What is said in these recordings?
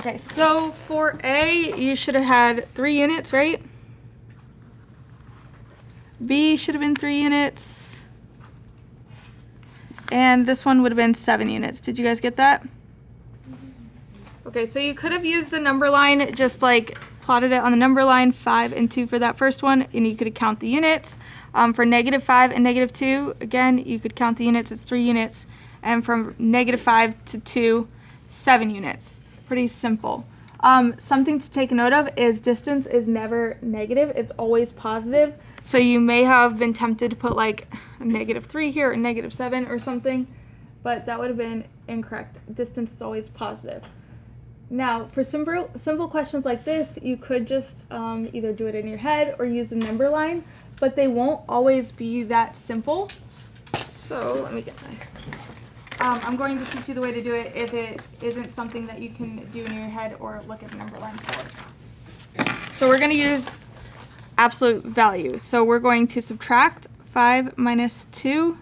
Okay, so for A, you should have had 3 units, right? B should have been 3 units. And this one would have been 7 units. Did you guys get that? Okay, so you could have used the number line, just like plotted it on the number line, 5 and 2 for that first one, and you could count the units. For -5 and -2, again, you could count the units, it's 3 units. And from -5 to 2, 7 units. Pretty simple. Something to take note of is distance is never negative, it's always positive. So you may have been tempted to put like a -3 here or -7 or something, but that would have been incorrect. Distance is always positive. Now, for simple questions like this, you could just either do it in your head or use the number line, but they won't always be that simple. So let me get my... I'm going to teach you the way to do it if it isn't something that you can do in your head or look at the number line for. So we're going to use absolute value. So we're going to subtract 5 minus 2,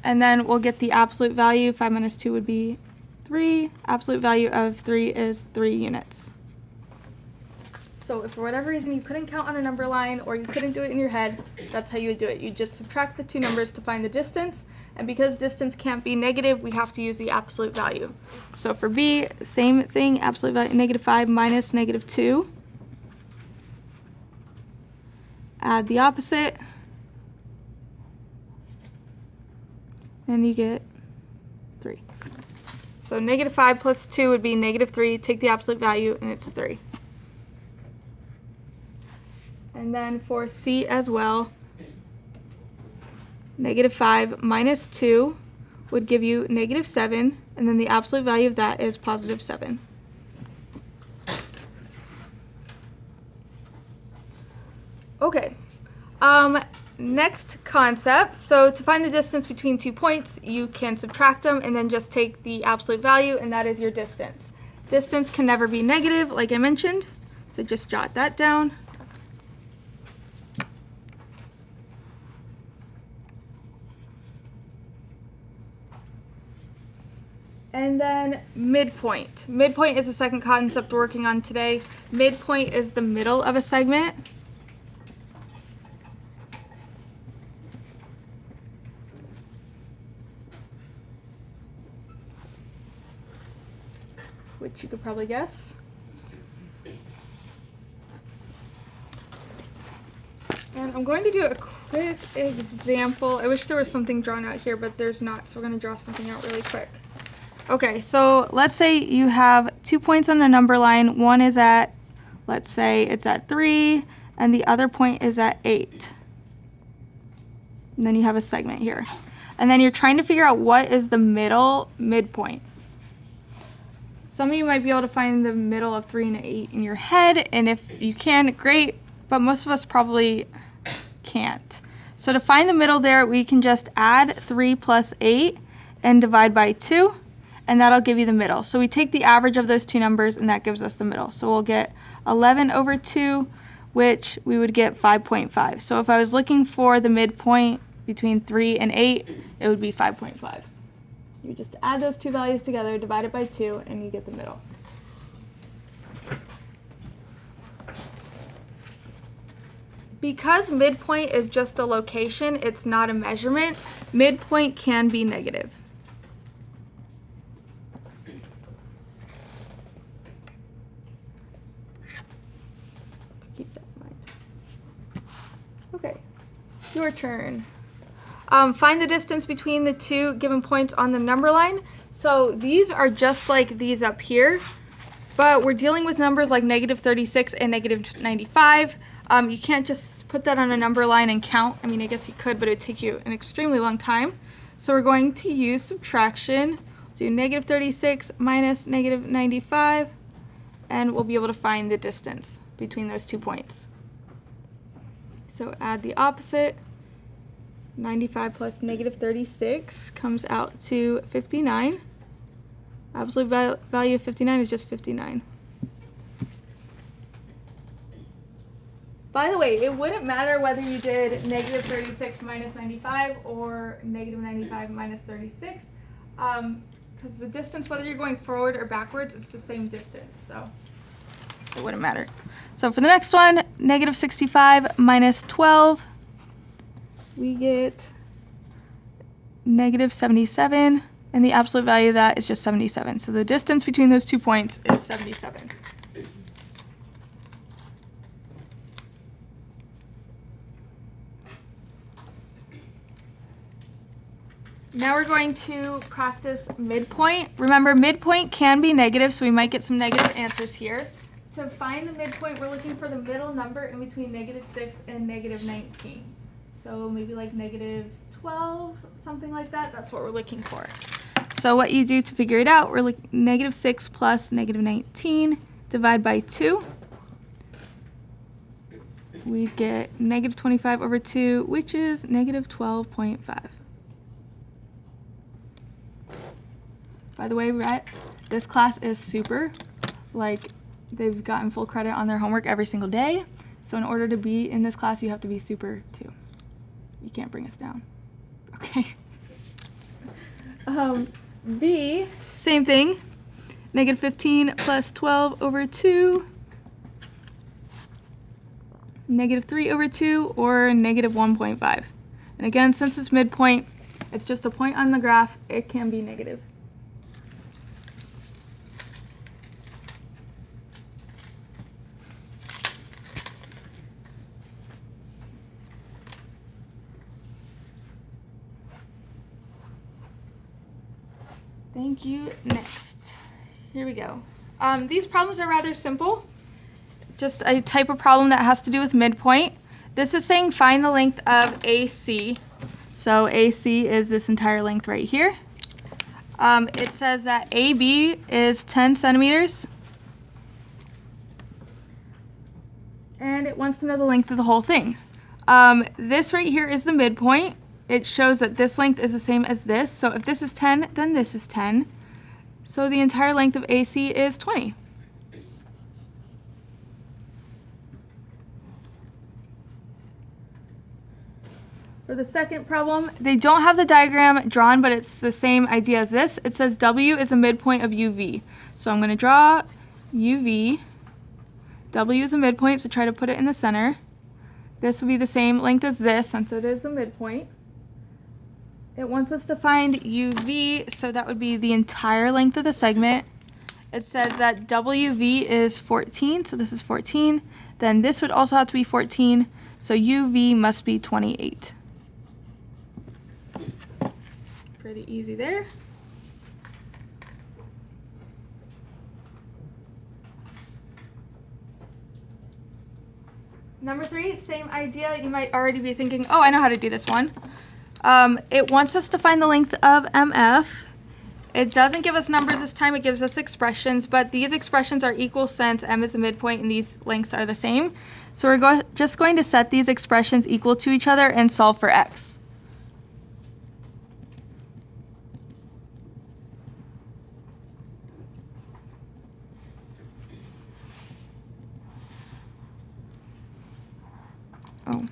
and then we'll get the absolute value. 5 minus 2 would be 3. Absolute value of 3 is 3 units. So if for whatever reason you couldn't count on a number line or you couldn't do it in your head, that's how you would do it. You just subtract the two numbers to find the distance, and because distance can't be negative, we have to use the absolute value. So for B, same thing, absolute value, -5 minus -2. Add the opposite, and you get 3. So -5 plus 2 would be -3. Take the absolute value, and it's 3. And then for C as well, -5 minus 2 would give you -7, and then the absolute value of that is +7. Okay, next concept. So to find the distance between 2 points, you can subtract them and then just take the absolute value, and that is your distance. Distance can never be negative, like I mentioned, so just jot that down. And then midpoint. Midpoint is the second concept we're working on today. Midpoint is the middle of a segment. Which you could probably guess. And I'm going to do a quick example. I wish there was something drawn out here, but there's not, so we're going to draw something out really quick. Okay, so let's say you have 2 points on a number line. One is at, let's say it's at 3, and the other point is at 8. And then you have a segment here. And then you're trying to figure out what is the midpoint. Some of you might be able to find the middle of 3 and 8 in your head, and if you can, great, but most of us probably can't. So to find the middle there, we can just add 3 plus 8 and divide by 2. And that'll give you the middle. So we take the average of those two numbers, and that gives us the middle. So we'll get 11 over 2, which we would get 5.5. So if I was looking for the midpoint between 3 and 8, it would be 5.5. You just add those two values together, divide it by 2, and you get the middle. Because midpoint is just a location, it's not a measurement, midpoint can be negative. Keep that in mind. Okay, your turn. Find the distance between the two given points on the number line. So these are just like these up here, but we're dealing with numbers like -36 and -95. You can't just put that on a number line and count. I mean, I guess you could, but it would take you an extremely long time. So we're going to use subtraction. Do -36 minus -95, and we'll be able to find the distance between those 2 points. So add the opposite. 95 plus -36 comes out to 59. Absolute value of 59 is just 59. By the way, it wouldn't matter whether you did -36 minus 95 or -95 minus 36. because the distance, whether you're going forward or backwards, it's the same distance, so it wouldn't matter. So for the next one, negative 65 minus 12, we get negative 77, and the absolute value of that is just 77. So the distance between those 2 points is 77. Now we're going to practice midpoint. Remember, midpoint can be negative, so we might get some negative answers here. To find the midpoint, we're looking for the middle number in between negative 6 and negative 19. So maybe like negative 12, something like that. That's what we're looking for. So what you do to figure it out, we're looking negative 6 plus negative 19, divide by 2. We get negative 25 over 2, which is negative 12.5. By the way, Rhett, this class is super. Like, they've gotten full credit on their homework every single day. So in order to be in this class, you have to be super too. You can't bring us down. Okay. B, same thing. Negative 15 plus 12 over 2. Negative 3 over 2, or negative 1.5. And again, since it's midpoint, it's just a point on the graph. It can be negative. Thank you. Next. Here we go. These problems are rather simple. It's just a type of problem that has to do with midpoint. This is saying find the length of AC. So AC is this entire length right here. It says that AB is 10 centimeters. And it wants to know the length of the whole thing. This right here is the midpoint. It shows that this length is the same as this. So if this is 10, then this is 10. So the entire length of AC is 20. For the second problem, they don't have the diagram drawn, but it's the same idea as this. It says W is the midpoint of UV. So I'm going to draw UV. W is the midpoint, so try to put it in the center. This will be the same length as this, since it is the midpoint. It wants us to find UV, so that would be the entire length of the segment. It says that WV is 14, so this is 14. Then this would also have to be 14, so UV must be 28. Pretty easy there. Number 3, same idea. You might already be thinking, oh, I know how to do this one. It wants us to find the length of MF. It doesn't give us numbers this time, it gives us expressions, but these expressions are equal since M is the midpoint and these lengths are the same. So we're just going to set these expressions equal to each other and solve for X. Oh,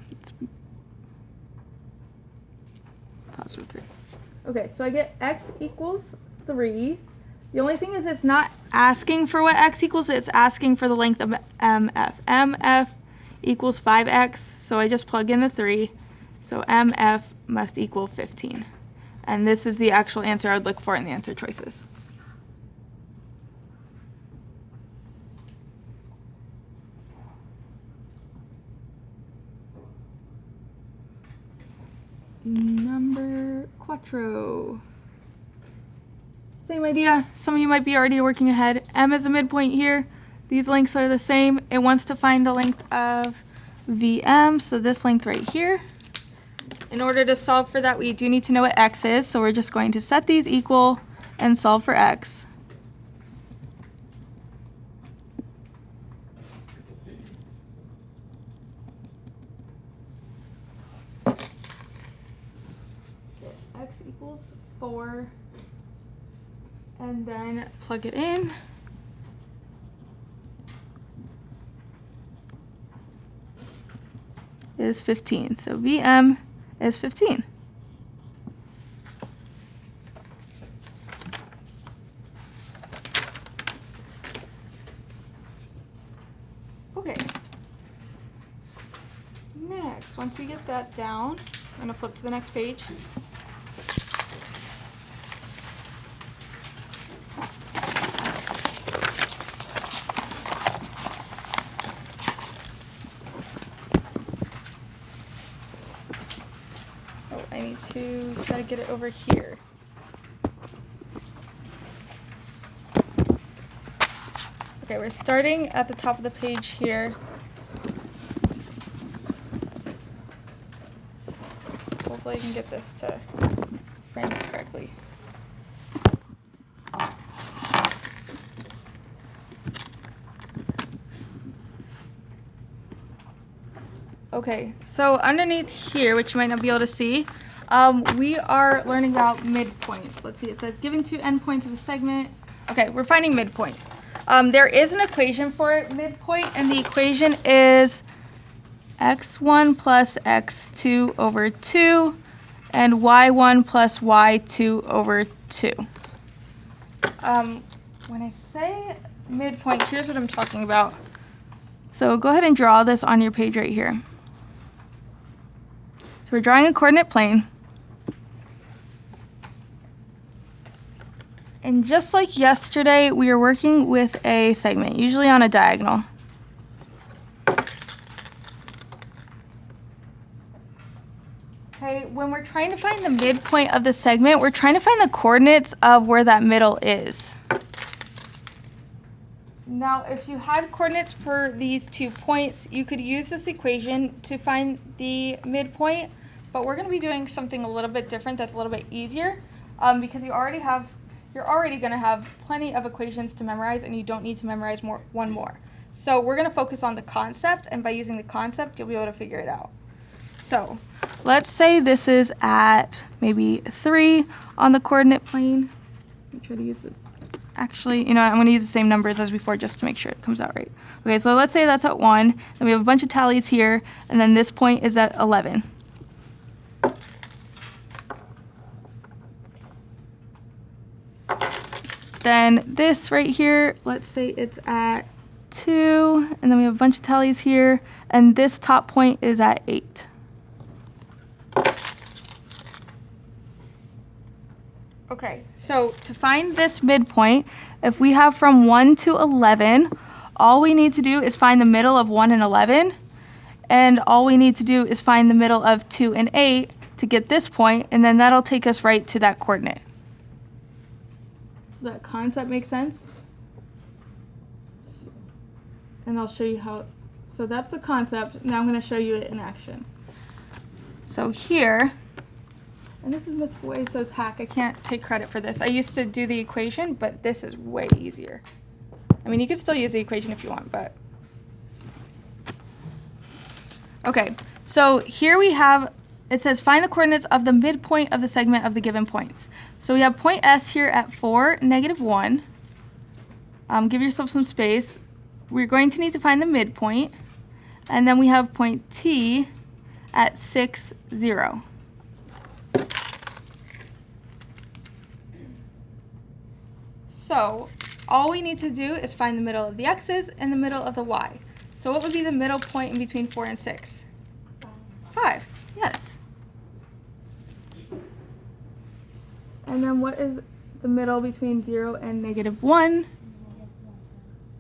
positive 3. Okay, so I get X equals 3. The only thing is it's not asking for what X equals, it's asking for the length of MF. MF equals 5X, so I just plug in the 3. So MF must equal 15. And this is the actual answer I would look for in the answer choices. Number 4. Same idea. Some of you might be already working ahead. M is the midpoint here. These lengths are the same. It wants to find the length of VM, so this length right here. In order to solve for that, we do need to know what X is, so we're just going to set these equal and solve for X. X equals 4, and then plug it in. Is 15, so VM is 15. once you get that down, I'm going to flip to the next page. Oh, I need to try to get it over here. Okay, we're starting at the top of the page here. Hopefully I can get this to frame it correctly. Okay, so underneath here, which you might not be able to see, we are learning about midpoints. Let's see, it says given two endpoints of a segment. Okay, we're finding midpoint. There is an equation for midpoint, and the equation is x1 plus x2 over 2 and y1 plus y2 over 2. When I say midpoint, here's what I'm talking about. So go ahead and draw this on your page right here. So we're drawing a coordinate plane. And just like yesterday, we are working with a segment, usually on a diagonal. Okay, when we're trying to find the midpoint of the segment, we're trying to find the coordinates of where that middle is. Now, if you had coordinates for these 2 points, you could use this equation to find the midpoint, but we're going to be doing something a little bit different that's a little bit easier because you're already going to have plenty of equations to memorize, and you don't need to memorize one more. So we're going to focus on the concept, and by using the concept, you'll be able to figure it out. So let's say this is at maybe 3 on the coordinate plane. Let me try to use this. Actually, I'm going to use the same numbers as before just to make sure it comes out right. Okay, so let's say that's at 1, then we have a bunch of tallies here, and then this point is at 11. Then this right here, let's say it's at 2, and then we have a bunch of tallies here, and this top point is at 8. Okay, so to find this midpoint, if we have from 1 to 11, all we need to do is find the middle of 1 and 11, and all we need to do is find the middle of 2 and 8 to get this point, and then that'll take us right to that coordinate. Does that concept make sense? And I'll show you how. So that's the concept. Now I'm going to show you it in action. So here, and this is Miss Bueso's hack. I can't take credit for this. I used to do the equation, but this is way easier. I mean, you could still use the equation if you want, but. Okay, so here we have, it says find the coordinates of the midpoint of the segment of the given points. So we have point S here at 4, -1. Give yourself some space. We're going to need to find the midpoint. And then we have point T at 6, 0. So all we need to do is find the middle of the x's and the middle of the y. So what would be the middle point in between 4 and 6? 5, yes. And then what is the middle between 0 and -1?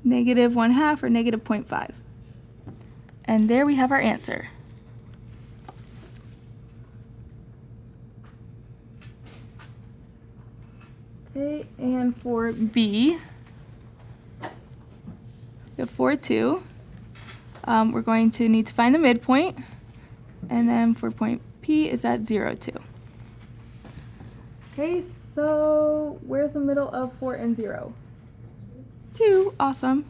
-1/2 or -0.5. And there we have our answer. Okay, and for B, we have 4, 2. We're going to need to find the midpoint. And then for point P is at 0, 2. Okay, so where's the middle of 4 and 0? 2, awesome.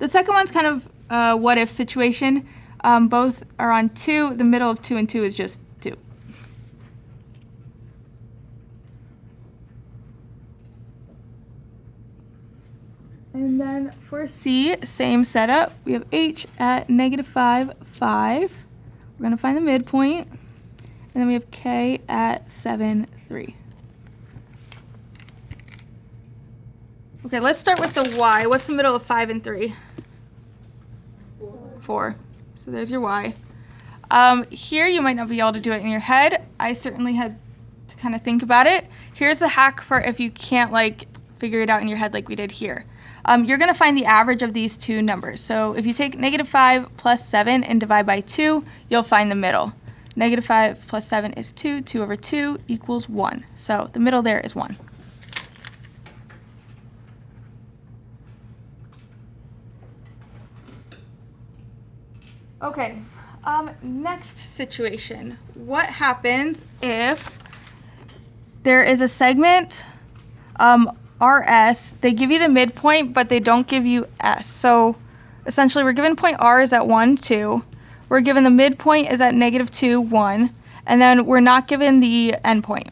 The second one's kind of a what-if situation. Both are on 2. The middle of 2 and 2 is just 2. And then for C, same setup. We have H at -5, 5. We're going to find the midpoint. And then we have K at 7, 3. Okay, let's start with the Y. What's the middle of 5 and 3? 4. So there's your Y. Here you might not be able to do it in your head. I certainly had to kind of think about it. Here's the hack for if you can't like figure it out in your head like we did here. You're going to find the average of these two numbers. So if you take -5 plus 7 and divide by 2, you'll find the middle. -5 plus 7 is 2. 2 over 2 equals 1. So the middle there is 1. Okay, next situation. What happens if there is a segment, RS, they give you the midpoint, but they don't give you S. So essentially we're given point R is at 1, 2. We're given the midpoint is at -2, 1. And then we're not given the endpoint.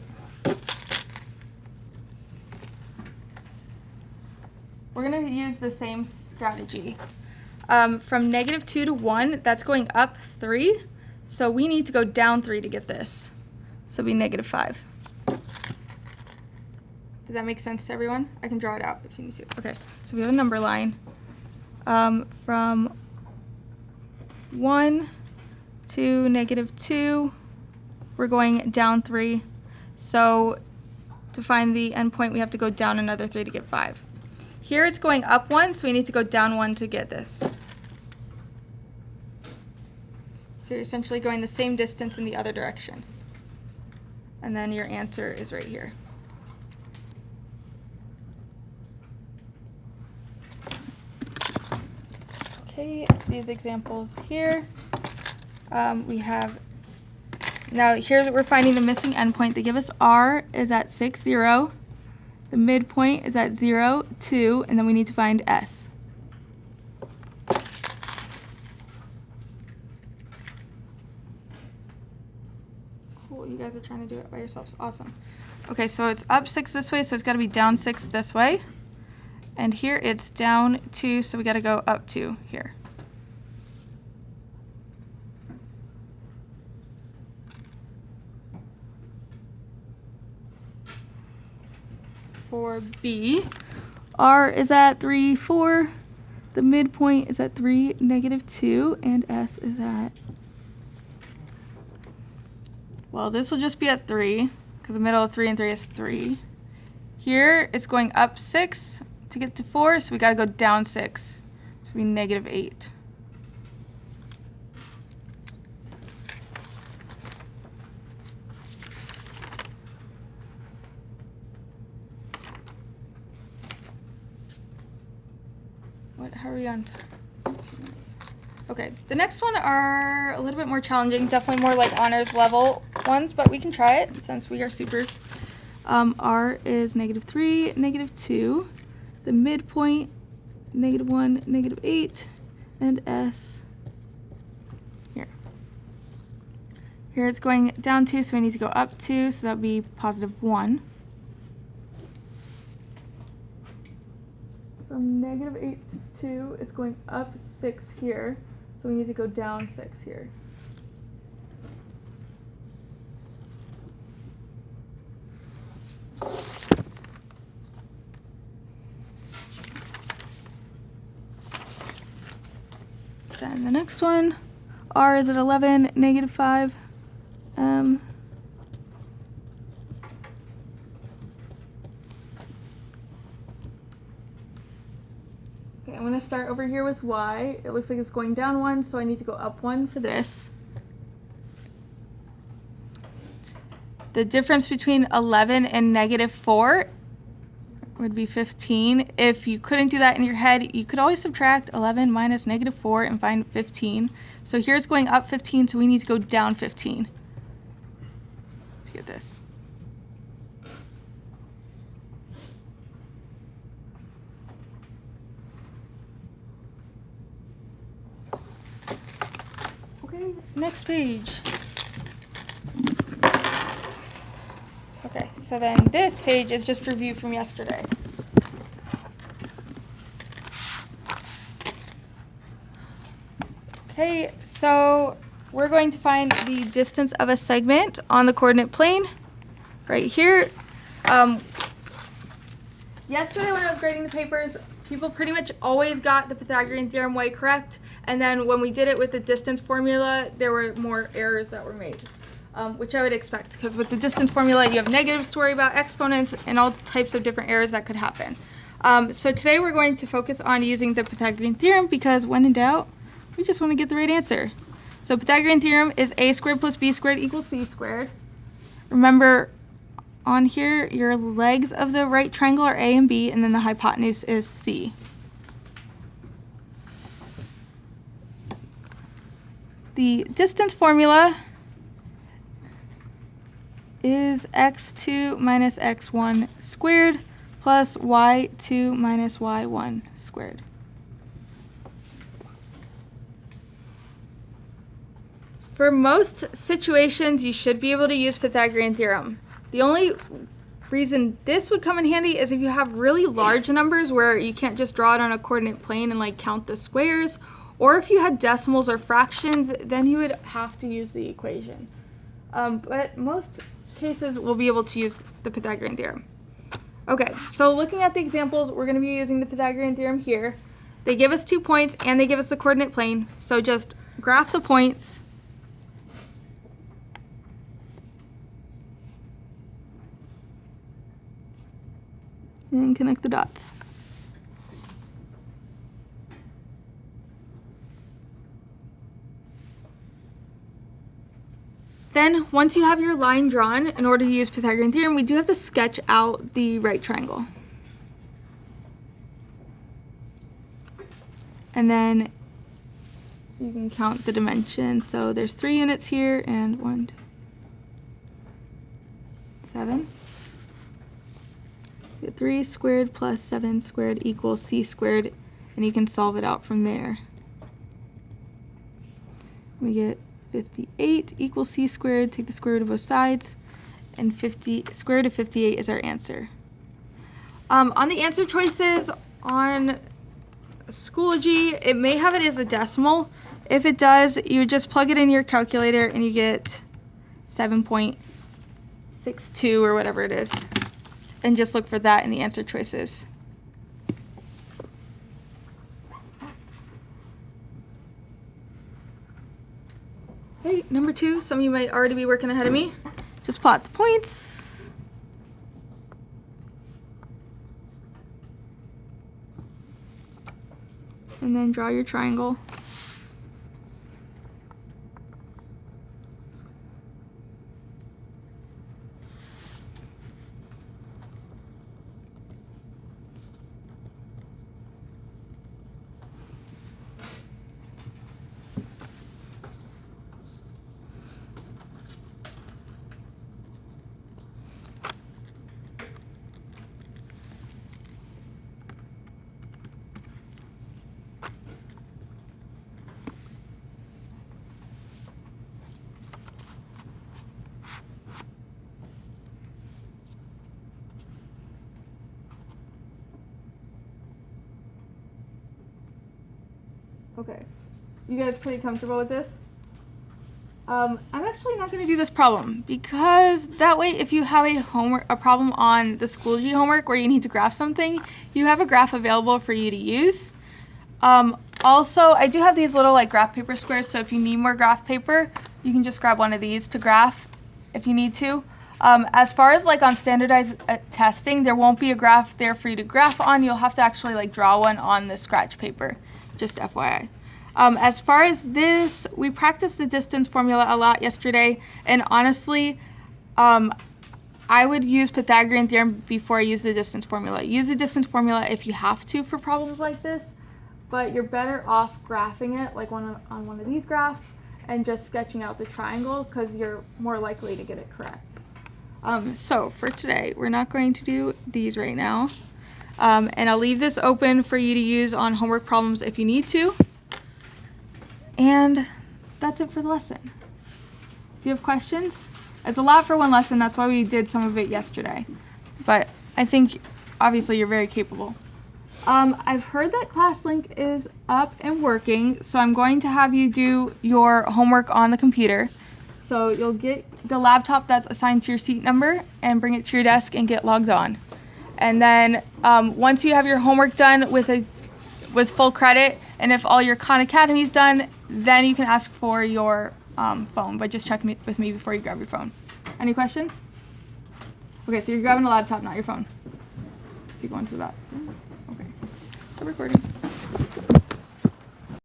We're going to use the same strategy. From -2 to 1, that's going up 3. So we need to go down 3 to get this. So it'll be -5. Does that make sense to everyone? I can draw it out if you need to. Okay, so we have a number line. From 1 to -2, we're going down 3. So to find the endpoint, we have to go down another 3 to get 5. Here it's going up 1, so we need to go down 1 to get this. So you're essentially going the same distance in the other direction. And then your answer is right here. Okay, these examples here. We have, now here's what we're finding the missing endpoint. They give us R is at 6, 0. The midpoint is at 0, 2, and then we need to find S. Cool, you guys are trying to do it by yourselves. Awesome. Okay, so it's up 6 this way, so it's got to be down 6 this way. And here it's down 2, so we got to go up 2 here. For B, R is at 3, 4. The midpoint is at 3, -2, and S is at, well, this will just be at 3, because the middle of 3 and 3 is 3. Here, it's going up 6 to get to 4, so we got to go down 6. So it'll be -8. How are we on? Okay, the next one are a little bit more challenging, definitely more like honors level ones, but we can try it since we are super. R is -3, -2, the midpoint, -1, -8, and S here. Here it's going down 2, so we need to go up 2, so that would be +1. From -8 to 2, it's going up 6 here, so we need to go down 6 here. Then the next one, R is at 11, -5. Okay, I'm going to start over here with Y. It looks like it's going down 1, so I need to go up 1 for this. The difference between 11 and -4 would be 15. If you couldn't do that in your head, you could always subtract 11 minus -4 and find 15. So here it's going up 15, so we need to go down 15 to get this. Okay, next page. Okay, so then this page is just review from yesterday. Okay, so we're going to find the distance of a segment on the coordinate plane right here. yesterday when I was grading the papers, people pretty much always got the Pythagorean theorem way correct, and then when we did it with the distance formula, there were more errors that were made, which I would expect, because with the distance formula, you have negatives to worry about, exponents, and all types of different errors that could happen. So today we're going to focus on using the Pythagorean theorem, because when in doubt, we just want to get the right answer. So Pythagorean theorem is a squared plus b squared equals c squared. Remember, on here, your legs of the right triangle are A and B, and then the hypotenuse is C. The distance formula is x2 minus x1 squared plus y2 minus y1 squared. For most situations, you should be able to use Pythagorean theorem. The only reason this would come in handy is if you have really large numbers where you can't just draw it on a coordinate plane and like count the squares, or if you had decimals or fractions, then you would have to use the equation. But most cases we'll be able to use the Pythagorean theorem. Okay, so looking at the examples, we're going to be using the Pythagorean theorem here. They give us 2 points and they give us the coordinate plane, so just graph the points. And connect the dots. Then, once you have your line drawn, in order to use Pythagorean theorem, we do have to sketch out the right triangle. And then you can count the dimensions. So there's 3 units here, and 1, 2, 7. 3 squared plus 7 squared equals c squared, and you can solve it out from there. We get 58 equals c squared, take the square root of both sides, and square root of 58 is our answer. On the answer choices on Schoology, it may have it as a decimal. If it does, you just plug it in your calculator and you get 7.62 or whatever it is. And just look for that in the answer choices. Okay, number 2, some of you might already be working ahead of me. Just plot the points. And then draw your triangle. Okay, you guys pretty comfortable with this? I'm actually not going to do this problem, because that way if you have a problem on the Schoology homework where you need to graph something, you have a graph available for you to use. Also, I do have these little like graph paper squares, so if you need more graph paper, you can just grab one of these to graph if you need to. As far as like on standardized testing, there won't be a graph there for you to graph on. You'll have to actually like draw one on the scratch paper, just FYI. As far as this, we practiced the distance formula a lot yesterday, and honestly, I would use Pythagorean theorem before I use the distance formula. Use the distance formula if you have to for problems like this, but you're better off graphing it like on one of these graphs and just sketching out the triangle, because you're more likely to get it correct. So for today, we're not going to do these right now. And I'll leave this open for you to use on homework problems if you need to. And that's it for the lesson. Do you have questions? It's a lot for one lesson, that's why we did some of it yesterday. But I think obviously you're very capable. I've heard that ClassLink is up and working, so I'm going to have you do your homework on the computer. So you'll get the laptop that's assigned to your seat number and bring it to your desk and get logged on. And then once you have your homework done with full credit, and if all your Khan Academy is done, then you can ask for your phone. But just check with me before you grab your phone. Any questions? Okay, so you're grabbing a laptop, not your phone. So you go into the back. Okay. Stop recording.